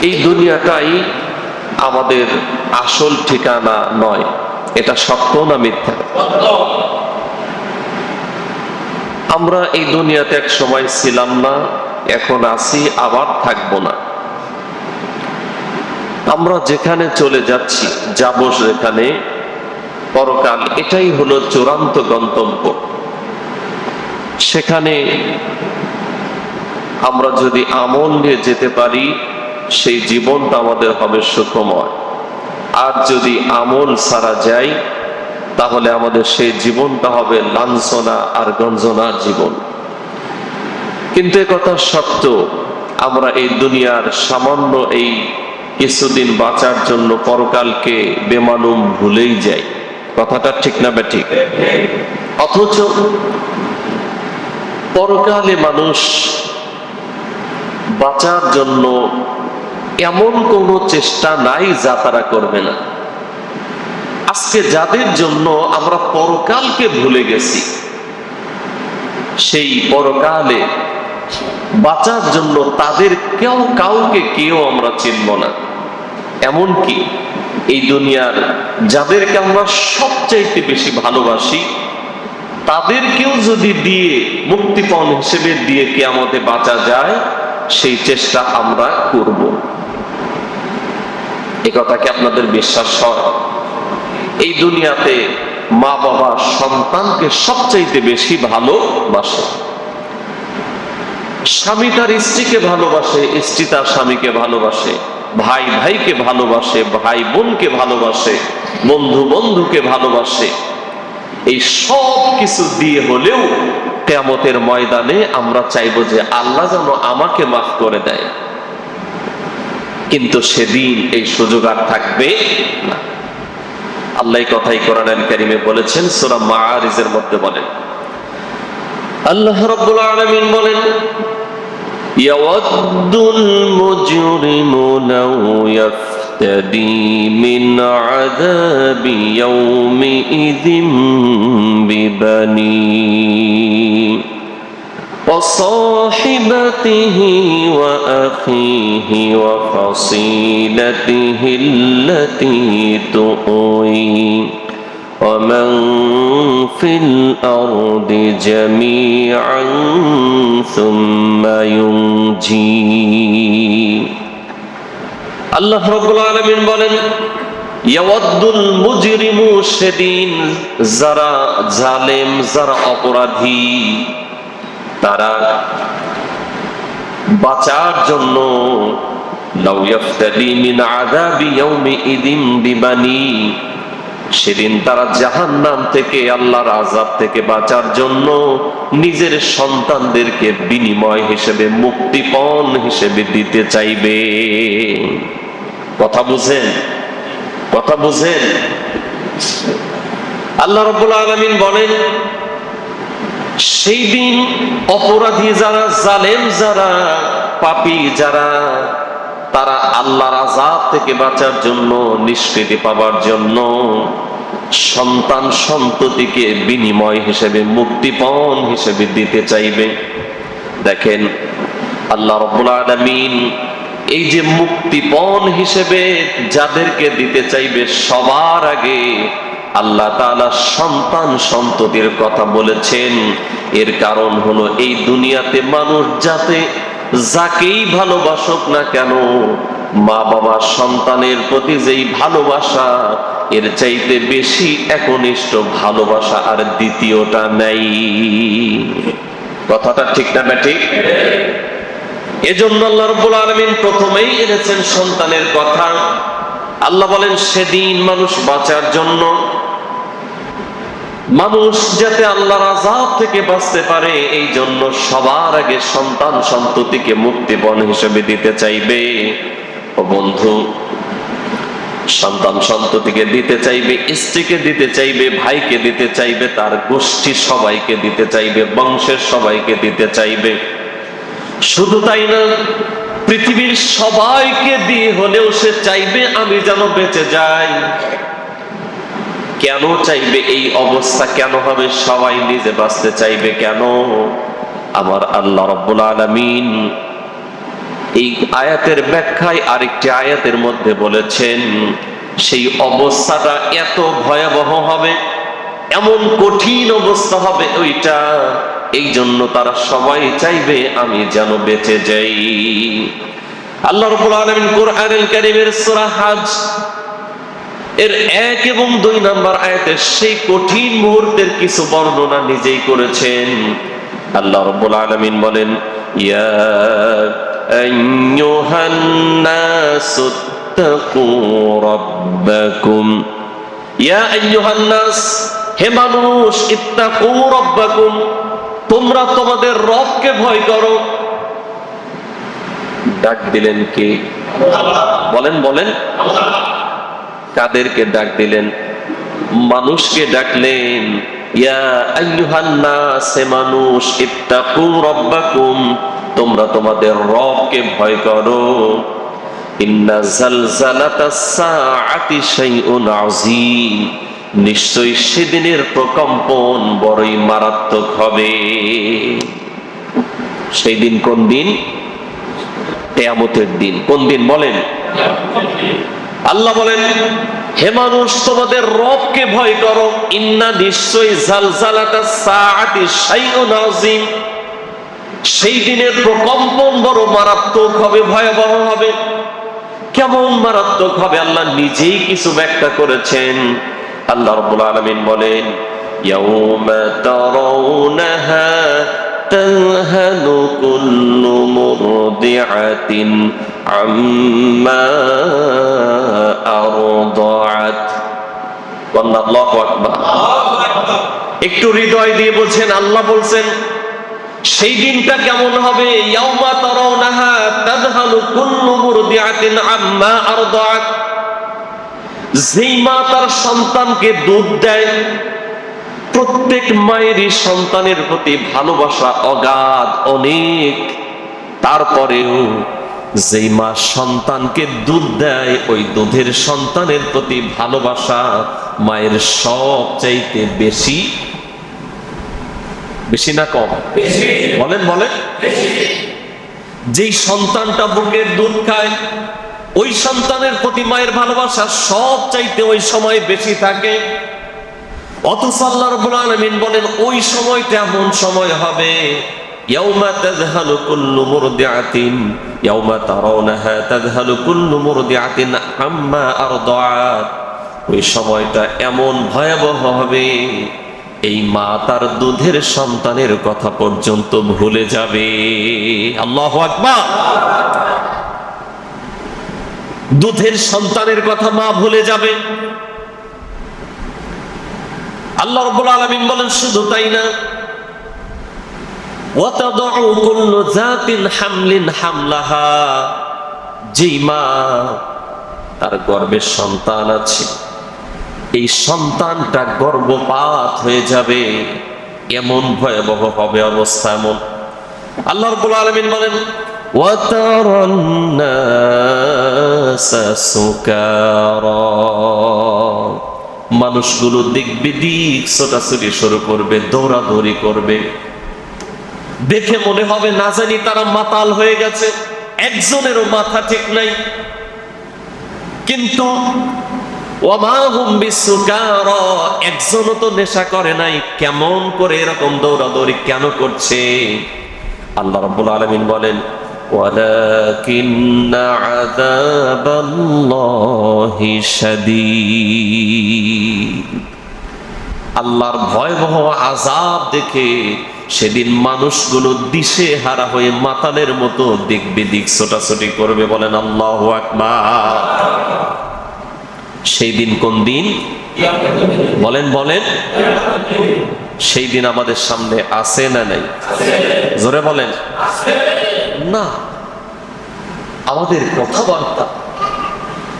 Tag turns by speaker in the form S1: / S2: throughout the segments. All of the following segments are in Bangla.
S1: এই দুনিয়াটাই আমাদের আসল ঠিকানা নয়। এটা সত্য না মিথ্যা? আমরা এই দুনিয়াতে এক সময় ছিলাম না, এখন আছি, আবার থাকবো না। আমরা যেখানে চলে যাচ্ছি, যাব যেখানে, পরকাল এটাই হলো চূড়ান্ত গন্তব্য। সেখানে আমরা যদি আমল নিয়ে যেতে পারি, সেই জীবনটা আমাদের হবে সুখময়। আর যদি আমল ছাড়া যাই, তাহলে আমাদের সেই জীবনটা হবে লাঞ্ছনা আর গঞ্জনার জীবন। কিন্তু একথা সত্য, আমরা এই দুনিয়ার সামান্য এই কিছুদিন বাঁচার জন্য পরকালকে বেমালুম ভুলেই যাই। কথাটা ঠিক না বেঠিক? অথচ পরকালে মানুষ বাঁচার জন্য এমন কোনো চেষ্টা নাই যা তারা করবে না। আজকে যাদের জন্য আমরা পরকালকে ভুলে গেছি, সেই পরকালে বাঁচার জন্য তাদের কাউকে আমরা চিনব না। এমনকি এই দুনিয়ার যাদেরকে আমরা সবচাইতে বেশি ভালোবাসি, তাদেরকেও যদি দিয়ে মুক্তিপণ হিসেবে দিয়ে কিয়ামতে বাঁচা যায়, সেই চেষ্টা আমরা করব। এ কথা কি আপনাদের বিশ্বাস হয়? এই দুনিয়াতে মা বাবা সন্তানকে সবচাইতে বেশি ভালোবাসে। স্বামী তার স্ত্রীকে ভালোবাসে, স্ত্রী তার স্বামীকে ভালোবাসে, ভাই ভাইকে ভালোবাসে, ভাই বোনকে ভালোবাসে, বন্ধু বন্ধুকে ভালোবাসে। এই সব কিছু দিয়ে হলেও কিয়ামতের ময়দানে আমরা চাইবো যে আল্লাহ যেন আমাকে মাফ করে দেয়। কিন্তু সেদিন এই সুযোগ আর থাকবে না। আল্লাহ কথাই কোরআনুল কারীমে বলেছেন, সূরা মাআরিজের মধ্যে বলেন, আল্লাহ রাব্বুল আলামিন বলেন, ইয়াওয়াদ্দুল মুজরিমু লাউ ইয়াফতাদি মিন আযাবি ইয়াউমিইযিন বিবানি وصاحبته وأخيه وفصيلته التي تؤويه ومن في الأرض جميعا ثم ينجيه। আল্লাহ রাব্বুল আলামিন বলেন, ইয়াওয়াদ্দুল মুজরিমু, সেদিন যারা জালেম, যারা অপরাধী, তারা বাঁচার জন্য লাউ ইয়াফতাদি মিন আযাবি ইয়াউমিইযিন বিবানি, সেদিন তারা জাহান্নাম থেকে, আল্লাহর আযাব থেকে বাঁচার জন্য নিজের সন্তানদেরকে বিনিময় হিসেবে, মুক্তিপণ হিসেবে দিতে চাইবে। কথা বুঝেন? কথা বুঝেন? আল্লাহ রাব্বুল আলামিন বলেন, সেই দিন অপরাধী যারা, জালেম যারা, পাপী যারা, তারা আল্লাহর আযাব থেকে বাঁচার জন্য, নিষ্কৃতি পাবার জন্য সন্তান সন্ততিকে বিনিময় হিসেবে, মুক্তিপণ হিসেবে দিতে চাইবে। দেখেন, আল্লাহ রাব্বুল আলামিন এই যে মুক্তিপণ হিসেবে যাদেরকে দিতে চাইবে, সবার আগে আল্লাহ তাআলা সন্তান সন্ততির কথা বলেছেন। এর কারণ হলো, এই দুনিয়াতে মানুষ যাতে যাকেই ভালোবাসুক না কেন, মা বাবা সন্তানের প্রতি যেই ভালোবাসা, এর চাইতে বেশি একনিষ্ঠ ভালোবাসা আর দ্বিতীয়টা নাই। কথাটা ঠিক না ঠিক? এজন্য আল্লাহ রাব্বুল আলামিন প্রথমেই এনেছেন সন্তানের কথা। আল্লাহ বলেন, সেদিন মানুষ বাঁচার জন্য, মানুষ যাতে আল্লাহর আযাব থেকে বাঁচতে পারে, এই জন্য সবার আগে সন্তান সন্ততিকে মুক্তিপণ হিসেবে দিতে চাইবে। ও বন্ধু, সন্তান সন্ততিকে দিতে চাইবে, স্ত্রীকে দিতে চাইবে, ভাইকে দিতে চাইবে, তার গোষ্ঠী সবাইকে দিতে চাইবে, বংশের সবাইকে দিতে চাইবে। শুধু তাই না, পৃথিবীর সবাইকে দিয়ে হলেও সে চাইবে আমি যেন বেঁচে যাই। কেন চাইবে? এই অবস্থা কেন হবে? সবাই নিজে বাঁচতে চাইবে কেন? আমার আল্লাহ রাব্বুল আলামিন এই আয়াতের ব্যাখ্যায় আরেকটি আয়াতের মধ্যে বলেছেন সেই অবস্থাটা এত ভয়াবহ হবে, এমন কঠিন অবস্থা হবে ওইটা, এই জন্য তারা সবাই চাইবে আমি যেন বেঁচে যাই। আল্লাহ রাব্বুল আলামিন কোরআনুল কারীমের সূরা হজ এর 1 এবং 2 নম্বর আয়াতে সেই কঠিন মুহূর্তের কিছু বর্ণনা নিজেই করেছেন। আল্লাহ রাব্বুল আলামিন বলেন, ইয়া আইয়ুহান নাসু তাকু রাব্বাকুম, ইয়া আইয়ুহান নাস, হে মানুষ, ইত্তাকু রাব্বাকুম, তোমরা তোমাদের রবকে ভয় করো। ডাক দিলেন কে? বলেন বলেন। কাদেরকে ডাক দিলেন? মানুষকে ডাকলেন। ইয়া আইয়ুহান নাস, হে মানুষ, ইত্তাকু রাব্বাকুম, তোমরা তোমাদের রবকে ভয় করো। ইন্না জালজালাতাস সাআতি শাইউন আযীম, নিশ্চয়ই সেদিনের প্রকম্পন বড়ই মারাত্মক হবে। সেই দিন কোন দিন? কিয়ামতের দিন। কোন দিন বলেন? আল্লাহ বলেন, হে মানুষ, তোমাদের রবকে ভয় করো। ইন্না, নিশ্চয়ই, জালজালাতাস সাআতি শাইউন আযীম, সেই দিনের প্রকম্পন বড় মারাত্মক হবে, ভয়াবহ হবে। কেমন মারাত্মক হবে আল্লাহ নিজেই কিছু ব্যাখ্যা করেছেন। আল্লাহ রাব্বুল আলামিন বলেন, ইয়াউমা তারাউনাহা তাযহালু কুল্লু মুরদিআতিন আম্মা আরদাআত। আল্লাহু আকবার। একটু হৃদয় দিয়ে বলছেন, আল্লাহ বলছেন সেই দিনটা কেমন হবে। ইয়াউমা তারাউনাহা তাযহালু কুল্লু মুরদিআতিন আম্মা আরদাআত, যেই মা তার সন্তানকে দুধ দেয়, প্রত্যেক মায়েরই সন্তানের প্রতি ভালোবাসা অগাধ, অনেক। তারপরেও যেই মা সন্তানকে দুধ দেয়, ওই দুধের সন্তানের প্রতি ভালোবাসা মায়ের সবচাইতে বেশি। বেশি না কম? বলেন বলেন। যেই সন্তানটা বুকের দুধ খায়, ওই সন্তানের প্রতি মায়ের ভালোবাসা সব চাইতে ওই সময় বেশি থাকে। অথচ আল্লাহ রাব্বুল আলামিন বলেন ওই সময়টা এমন সময় হবে, ইয়াউমা তাযহালু কুল্লু মুরদিআতিন, ইয়াউমা তারাউনাহা তাযহালু কুল্লু মুরদিআতিন আম্মা আরদাআত। ওই সময়টা এমন ভয়াবহ হবে, এই মা তার দুধের সন্তানের কথা পর্যন্ত ভুলে যাবে। আল্লাহু আকবার। দুধের সন্তানের কথা মা ভুলে যাবে। আল্লাহ রাব্বুল আলামিন বলেন শুধু তাই না, ওয়াতাদউ কুল্লু যাতিন হামলিন হামলাহা, যেই মা তার গর্ভে সন্তান আছে, এই সন্তানটা গর্ভপাত হয়ে যাবে। এমন ভয়াবহ হবে অবস্থা। এমন আল্লাহ রাব্বুল আলামিন বলেন, ওয়াতারান নাসা সুকারা, মানুষগুলো দিক বিদিক ছোটাছুটি শুরু করবে, দৌড়াদৌড়ি করবে। দেখে মনে হবে না জানি তারা মাতাল হয়ে গেছে, একজনেরও মাথা ঠিক নাই। কিন্তু ওয়ামা হুম বিসুকারা, একজনও তো নেশা করে নাই। কেমন করে এরকম দৌড়াদৌড়ি কেন করছে? আল্লাহ রাব্বুল আলামিন বলেন, ওয়ালাকিন্না আযাবাল্লাহি শাদীদ, আল্লাহর ভয়াবহ আযাব দেখে সেদিন মানুষগুলো দিশে হারা হয়ে মাতালের মতো দিক বিদিক ছোটাছুটি করবে। বলেন আল্লাহু আকবার। সেই দিন কোন দিন? বলেন বলেন। সেই দিন আমাদের সামনে আছে না নাই? জোরে বলেন। না, আমাদের কথাবার্তা,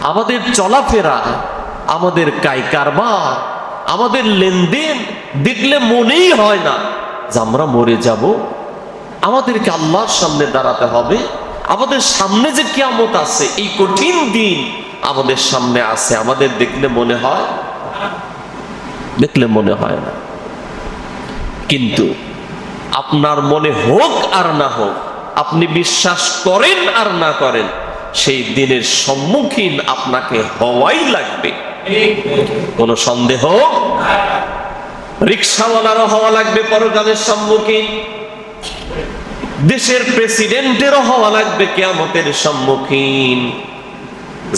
S1: আমাদের চলাফেরা, আমাদের কাই কারবার, আমাদের লেনদেন দেখলে মনেই হয় না যে আমরা মরে যাব। আমাদেরকে আল্লাহর সামনে দাঁড়াতে হবে। আমাদের সামনে যে কিয়ামত আছে, এই কঠিন দিন আমাদের সামনে আছে, আমাদের দেখলে মনে হয়? দেখলে মনে হয় না। কিন্তু আপনার মনে হোক আর না হোক, আপনি বিশ্বাস করেন আর না করেন, সেই দিনের সম্মুখীন আপনাকে হওয়াই লাগবে, কোনো সন্দেহ। রিকশাওয়ালারও হওয়া লাগবে পরকালের সম্মুখীন, দেশের প্রেসিডেন্টেরও হওয়া লাগবে কিয়ামতের সম্মুখীন,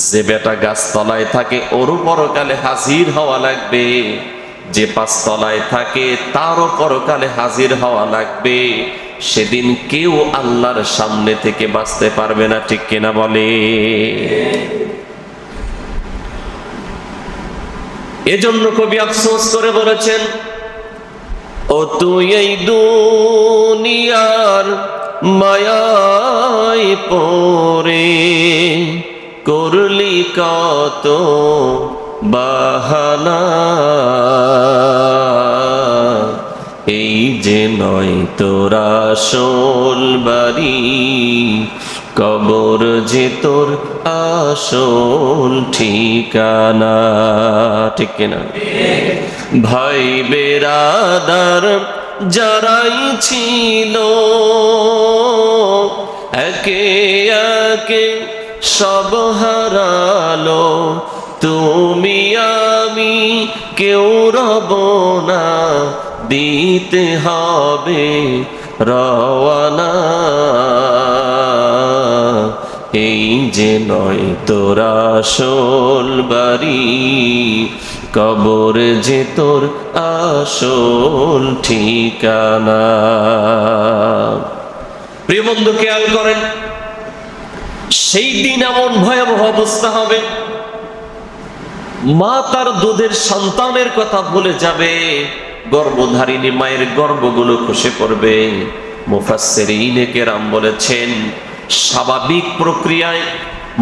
S1: যে বেটা গাছতলায় থাকে ওরও পরকালে হাজির হওয়া লাগবে, যে পাঁচতলায় থাকে তারও পরকালে হাজির হওয়া লাগবে। সেদিন কেউ আল্লাহর সামনে থেকে বাঁচতে পারবে না, ঠিক কিনা বলে? এজন্য কবি আফসোস করে বলেছেন, ও তুই এই দুনিয়ার মায়ায় পড়ে করলি কত বাহানা, এই যে নয় তোরা আসল বাড়ি, কবর যে তোর আসল ঠিকানা, ঠিক কিনা? ভাই বেরাদার যারাই ছিল একে একে সব হারালো, তুমি আমি কেউ রব না, দিতে হবে রওয়ানা, এই যে নয় তোরা আসল বাড়ি, কবর যে তোর আসল ঠিকানা। প্রিয় বন্ধু, খেয়াল করেন, সেই দিন এমন ভয়াবহ অবস্থা হবে, মা তার দুধের সন্তানের কথা ভুলে যাবে, গর্ভধারিণী মায়ের গর্ভগুলো খসে পড়বে। মুফাসসিরিনে কেরাম বলেছেন, স্বাভাবিক প্রক্রিয়ায়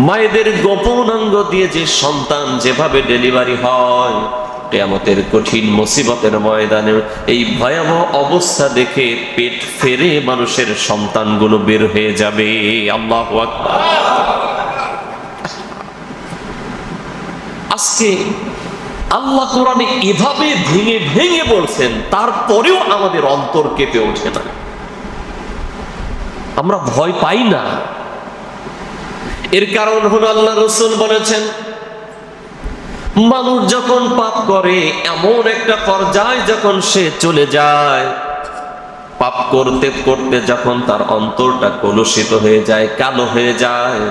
S1: মায়েদের গোপন অঙ্গ দিয়ে যে সন্তান যেভাবে ডেলিভারি হয়, কিয়ামতের কঠিন মুসিবতের ময়দানে এই ভয়াবহ অবস্থা দেখে পেট ফেরে মানুষের সন্তানগুলো বের হয়ে যাবে। আল্লাহু আকবার। আজকে আল্লাহ কোরআনে এভাবে ভেঙে ভেঙে বলছেন, তারপরেও আমাদের অন্তর কেঁপে ওঠে না, আমরা ভয় পাই না। এর কারণ হলো আল্লাহ রাসূল বলেছেন, মানুষ যখন পাপ করে এমন একটা পর্যায়ে যখন সে চলে যায়, পাপ করতে করতে যখন তার অন্তরটা কলুষিত হয়ে যায়, কালো হয়ে যায়,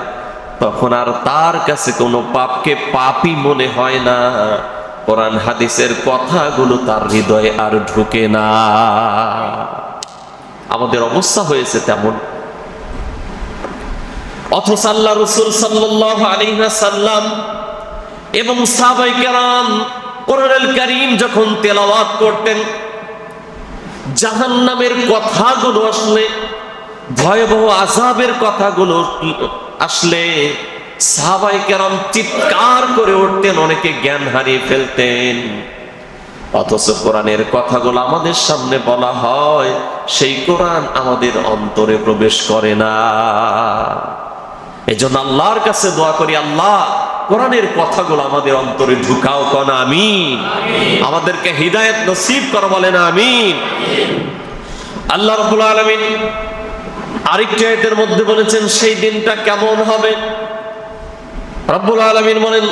S1: তখন আর তার কাছে কোনো পাপকে পাপই মনে হয় না, কোরআন হাদিসের কথাগুলো তার হৃদয়ে আর ঢুকে না। আমাদের অবস্থা হয়েছে তেমন। অথচ আল্লাহ রাসূল সাল্লাল্লাহু আলাইহি ওয়াসাল্লাম এবং সাহাবায়ে কেরাম কোরআনুল কারীম যখন তেলাওয়াত করতেন, জাহান্নামের কথাগুলো আসলে, ভয়াবহ আযাবের কথাগুলো আসলে সাহাবায়ে কেরাম চিৎকার করে উঠতেন, অনেকে জ্ঞান হারিয়ে ফেলতেন। অথচ কোরআনের কথাগুলো আমাদের সামনে বলা হয়, সেই কোরআন আমাদের অন্তরে প্রবেশ করে না। এজন্য আল্লাহর কাছে দোয়া করি, আল্লাহ কোরআনের কথাগুলো আমাদের অন্তরে ঢুকাও, কোন আমিন। আমাদেরকে হিদায়াত নসিব করো, বলেন আমিন। আল্লাহ রাব্বুল আলামিন আরেকটি আয়াতের মধ্যে বলেছেন সেই দিনটা কেমন হবে। রব্বুল আলামিন বলেন,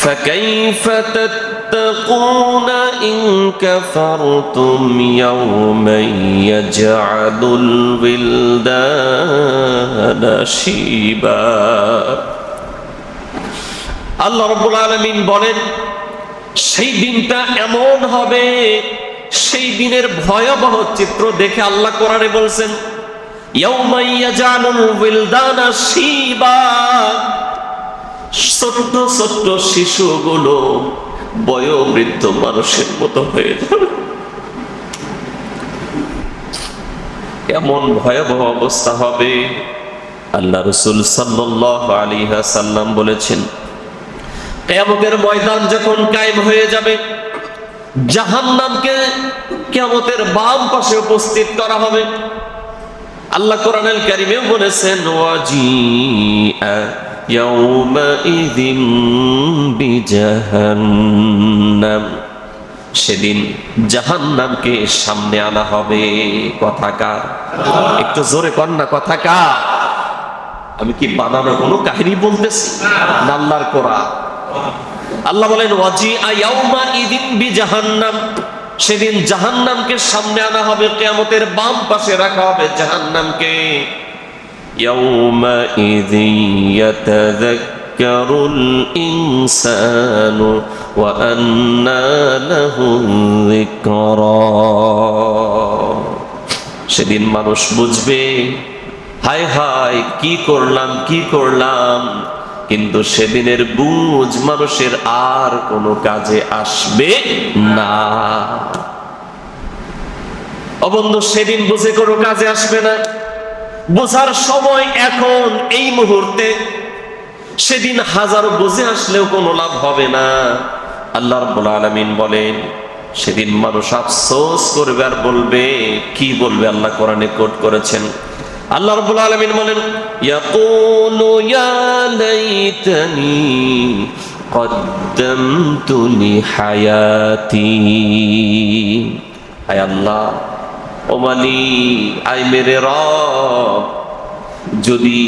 S1: ফাকাইফা তাত্তাকুনা ইন কাফারতুম ইয়াওমান ইয়াজআলুল বিলদানা শিবা। আল্লাহ রাব্বুল আলামিন বলেন, সেই দিনটা এমন হবে, সেই দিনের ভয়াবহ চিত্র দেখে আল্লাহ কোরআনে বলছেন, ইয়াওমা ইয়াজআলুল বিলদানা শিবা, ছোট্ট ছোট্ট শিশুগুলো বয়োবৃদ্ধ মানুষের মতো হয়ে যাবে। এমন ভয়াবহ অবস্থা হবে। আল্লাহ রাসূল সাল্লাল্লাহু আলাইহি ওয়াসাল্লাম বলেছেন, কিয়ামতের ময়দান যখন কায়েম হয়ে যাবে, জাহান্নামকে কিয়ামতের বাম পাশে উপস্থিত করা হবে। আল্লাহ কোরআনুল কারীমে বলেছেন, ওয়াজিআ ইয়াউমাইযিন বিজাহান্নাম, সেদিন জাহান্নামকে সামনে আনা হবে। কথাকার একটু জোরে কর না, কথা কার? আমি কি বানানো কোনো কাহিনী বলতেছি না, আল্লাহর কোরআন। আল্লাহ বলেন ওয়াজিআ ইয়াউমা ইদিন বিজাহান্নাম, সেদিন জাহান্নামকে সামনে আনা হবে, কিয়ামতের বাম পাশে রাখা হবে জাহান্নামকে। ইয়াউমা ইযি ইয়াতাযাক্কারুল ইনসানু ওয়া আন্না লাহু যিকরা, সেদিন মানুষ বুঝবে হায় হায় কি করলাম কি করলাম, কিন্তু সেদিনের বুঝ মানুষের আর কোনো কাজে আসবে না। ও বন্ধু, সেদিন বুঝে কোনো কাজে আসবে না, বোঝার সময় এখন এই মুহূর্তে। সেদিন হাজারো বুঝে আসলেও কোনো লাভ হবে না। আল্লাহ রাব্বুল আলামিন বলেন সেদিন মানুষ আফসোস করবে আর বলবে, কি বলবে? আল্লাহ কোরআনে কোট করেছেন, আল্লাহ রাব্বুল আলামিন বলেন ইয়াকুলু ইয়া লাইতানি কদ্দামতু লি হায়াতি, হায় আল্লাহ, ও মালিক, আয় মেরে রব, যদি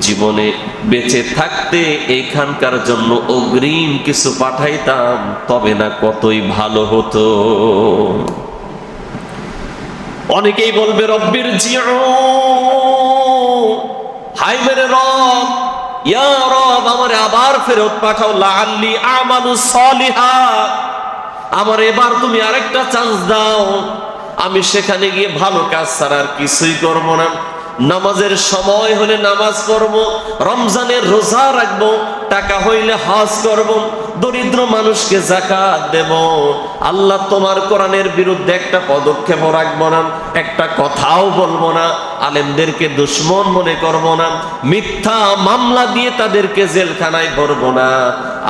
S1: জীবনে বেঁচে থাকতে এখানকার জন্য অগ্রিম কিছু পাঠাইতাম তবে না কতই ভালো হতো। অনেকেই বলবে রব্বির জিউ, হাই মেরে রব, ইয়া রব, আমারে আবার ফেরত পাঠাও, লাআল্লি আমালু সলিহা, আমার এবার তুমি আরেকটা চান্স দাও, আমি সেখানে গিয়ে ভালো কাজ ছাড়া আর কিছুই করবো না। নামাজের সময় হলে নামাজ করব, রমজানের রোজা রাখবো, টাকা হইলে হজ করব, দরিদ্র মানুষকে যাকাত দেব। আল্লাহ তোমার কোরআনের বিরুদ্ধে একটা পদক্ষেপও রাখবো না, একটা কথাও বলবো না, আলেমদেরকে দুশমন মনে করব না, মিথ্যা মামলা দিয়ে তাদেরকে জেলখানায় ভরবো না।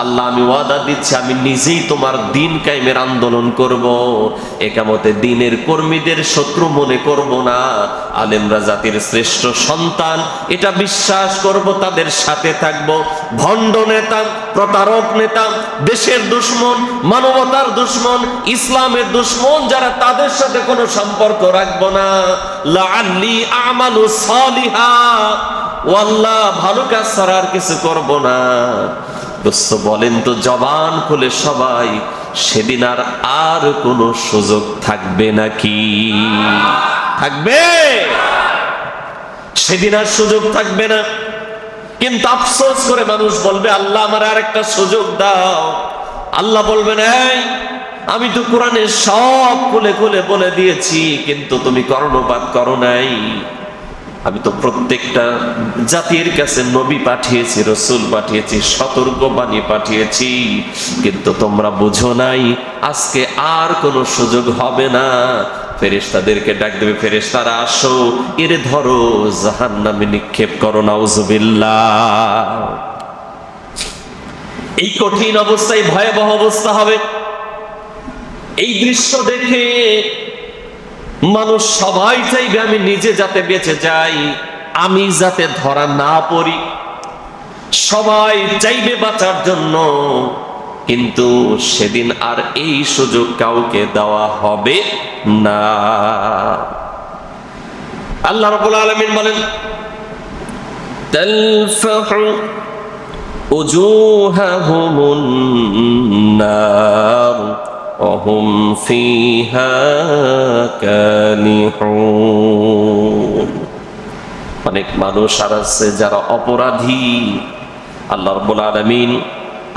S1: আল্লাহ, আমি ওয়াদা দিচ্ছি আমি নিজেই তোমার দিন কায়েমের আন্দোলন করব, একামতে দিনের কর্মীদের শত্রু মনে করব না। আলেমরা জাতির শ্রেষ্ঠ সন্তান এটা বিশ্বাস করব, তাদের সাথে থাকব। ভণ্ড নেতা, প্রতারক নেতা, দেশের দুশমন, মানবতার দুশমন, ইসলামের দুশমন যারা, তাদের সাথে কোনো সম্পর্ক রাখব না। লাআল্লি আমালু সলিহা, ওয়াল্লাহ ভালো কাজ ছাড়া আর কিছু করব না। দোস্ত বলেন তো, জবান খুলে সবাই, সেদিন আর কোনো সুযোগ থাকবে নাকি? থাকবে? সেদিন আর সুযোগ থাকবে না। কিন্তু আফসোস করে মানুষ বলবে, আল্লাহ আমার আর একটা সুযোগ দাও। আল্লাহ বলবেন, এই আমি তো কোরআনে সব খুলে খুলে বলে দিয়েছি, কিন্তু তুমি কর্ণপাত করো নাই। আমি তো প্রত্যেকটা জাতির কাছে নবী পাঠিয়েছি, রসুল পাঠিয়েছি, সতর্ক বাণী পাঠিয়েছি, কিন্তু তোমরা বুঝো নাই। আজকে আর কোনো সুযোগ হবে না। ফেরেশতাদেরকে ডাক দেবে, ফেরেশতারা আসো, এর ধরো, জাহান্নামে নিক্ষেপ করো, নাউজুবিল্লাহ। এই কঠিন অবস্থায় ভয়াবহ অবস্থা হবে। এই দৃশ্য দেখে মানুষ সবাই চাইবে আমি নিজে যাতে বেঁচে যাই, আমি যাতে ধরা না পড়ি। সবাই চাইবে বাঁচার জন্য, কিন্তু সেদিন আর এই সুযোগ কাউকে দেওয়া হবে না। আল্লাহ রাব্বুল আলামিন বলেন তালফাহু উজুহাহুমুন নার وهم فيها كالحون। অনেক মানুষ আর আছে যারা অপরাধী, আল্লাহ রাব্বুল আলামিন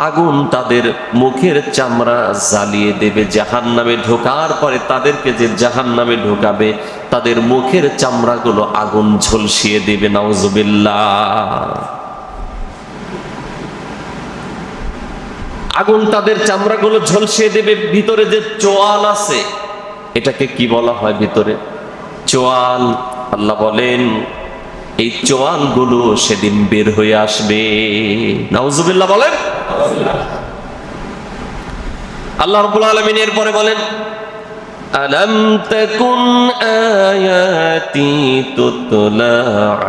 S1: আগুন তাদের মুখের চামড়া জ্বালিয়ে দেবে। জাহান্নামে ঢোকার পরে তাদেরকে যে জাহান্নামে ঢোকাবে, তাদের মুখের চামড়াগুলো আগুন ঝলসিয়ে দেবে, নাউজুবিল্লাহ। আগুন তাদের চামড়াগুলো ঝলসিয়ে দেবে। ভিতরে যে চোয়াল আছে, এটাকে কি বলা হয়? ভিতরে চোয়াল। আল্লাহ বলেন এই চোয়াল গুলো সেদিন বের হয়ে আসবে, নাউজুবিল্লাহ বলেন। আল্লাহ রাব্বুল আলামিন এরপরে বলেন আলাম তাকুন আয়াতি তুতলা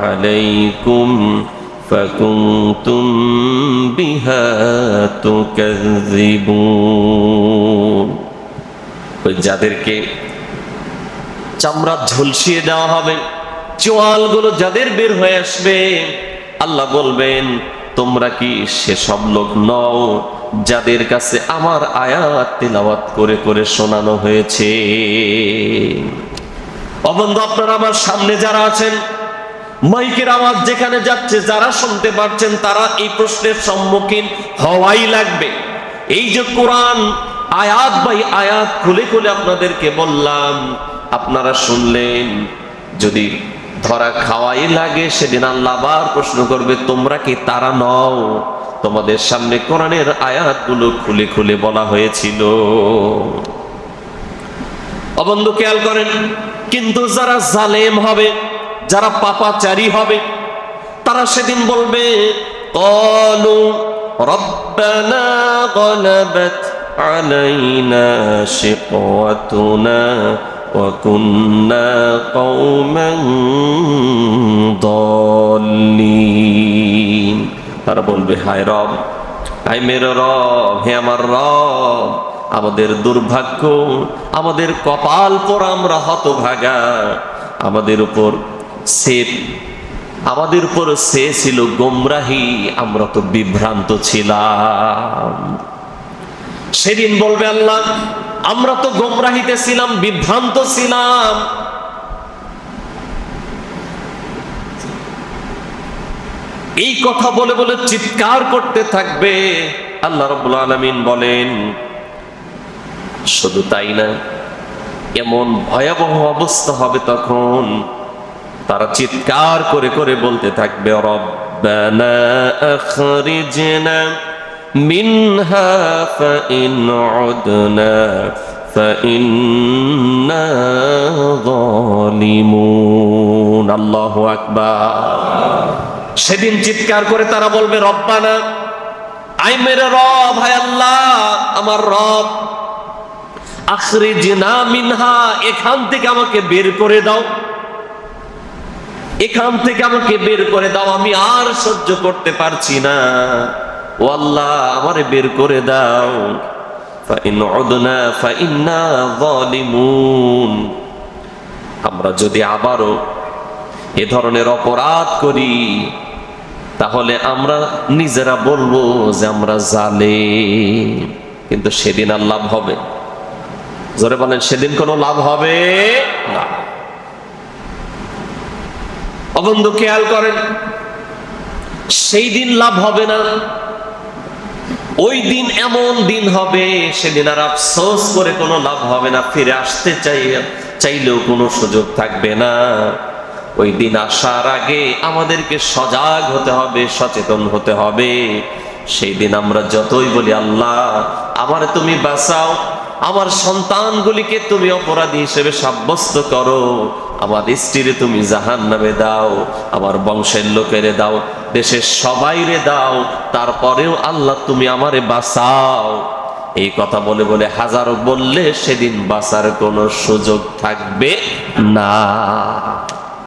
S1: আলাইকুম ফাকুনতুম বিহা তুকাযযিবুন। ওই যাদেরকে চামড়া ঝলসিয়ে দেওয়া হবে, চোয়ালগুলো যাদের বের হয়ে আসবে, আল্লাহ বলবেন তোমরা কি সেসব লোক নও যাদের কাছে আমার আয়াত তিলাওয়াত করে করে শোনানো হয়েছে? অবন্ধু, আপনারা আমার সামনে যারা আছেন, মাইকের আওয়াজ যেখানে যাচ্ছে যারা শুনতে পারছেন, তারা এই প্রশ্নের সম্মুখীন হওয়াই লাগবে। এই যে কোরআন আয়াত বাই আয়াত খুলে খুলে আপনাদেরকে বললাম, আপনারা শুনলেন, যদি ধরা খাওয়াই লাগে সেদিন আল্লাহ আবার প্রশ্ন করবে তোমরা কি তারা নও? তোমাদের সামনে কোরআনের আয়াতগুলো খুলে খুলে বলা হয়েছিল। অবন্ধু খেয়াল করেন, কিন্তু যারা জালেম হবে, যারা পাপাচারী হবে, তারা সেদিন বলবে ক্বালু রব্বানা গলাবাত আলাইনা শিকওয়াতুনা ওয়া কুন্না কওমান দাল্লিন। তারা বলবে হায় রব, হায় মেরে রব, হে আমার রব, আমাদের দুর্ভাগ্য, আমাদের কপাল পোড়া, আমরা হতভাগা, আমাদের উপর সে ছিল গোমরাহি, আমরা তো বিভ্রান্ত ছিলাম। সেদিন বলবে আল্লাহ আমরা তো গোমরাহিতে ছিলাম, বিভ্রান্ত ছিলাম। এই কথা বলে বলে চিৎকার করতে থাকবে। আল্লাহ রাব্বুল আলামিন বলেন শুধু তাই না, এমন ভয়াবহ অবস্থা হবে তখন তারা চিৎকার করে করে বলতে থাকবে রব্বানা আখরিজনা মিনহা ফাইন উদনা ফাইন্না যালিমুন। আল্লাহু আকবার। সেদিন চিৎকার করে তারা বলবে রব্বানা, আই মেরে রব, হায় আল্লাহ আমার রব, আখরিজনা মিনহা, এখান থেকে আমাকে বের করে দাও, এখান থেকে আমাকে বের করে দাও, আমি আর সহ্য করতে পারছি না, ও আল্লাহ আমারে বের করে দাও। ফাইন উদনা ফাইন্না যালিমুন। আমরা যদি আবারও এ ধরনের অপরাধ করি তাহলে আমরা নিজেরা বলবো যে আমরা জালেম। কিন্তু সেদিন আর লাভ হবে? জোরে বলেন, সেদিন কোনো লাভ হবে না। অবন্ধু খেয়াল করেন, সেই দিন লাভ হবে না। ওই দিন এমন দিন হবে, সেদিন আর আফসোস করে কোনো লাভ হবে না, ফিরে আসতে চাইলেও কোনো সুযোগ থাকবে না। ওই দিন আসার আগে আমাদেরকে সজাগ হতে হবে, সচেতন হতে হবে। সেই দিন আমরা যতই বলি আল্লাহ আমারে তুমি বাঁচাও, আমার সন্তানগুলিকে তুমি অপরাধী হিসেবে সাব্যস্ত করো, আমার স্ত্রীরে তুমি জাহান্নামে দাও, আমার বংশের লোকেরে দাও, দেশের সবাইরে দাও, তারপরেও আল্লাহ তুমি আমারে বাঁচাও, এই কথা বলে বলে হাজারো বললে সেদিন বাঁচার কোনো সুযোগ থাকবে না।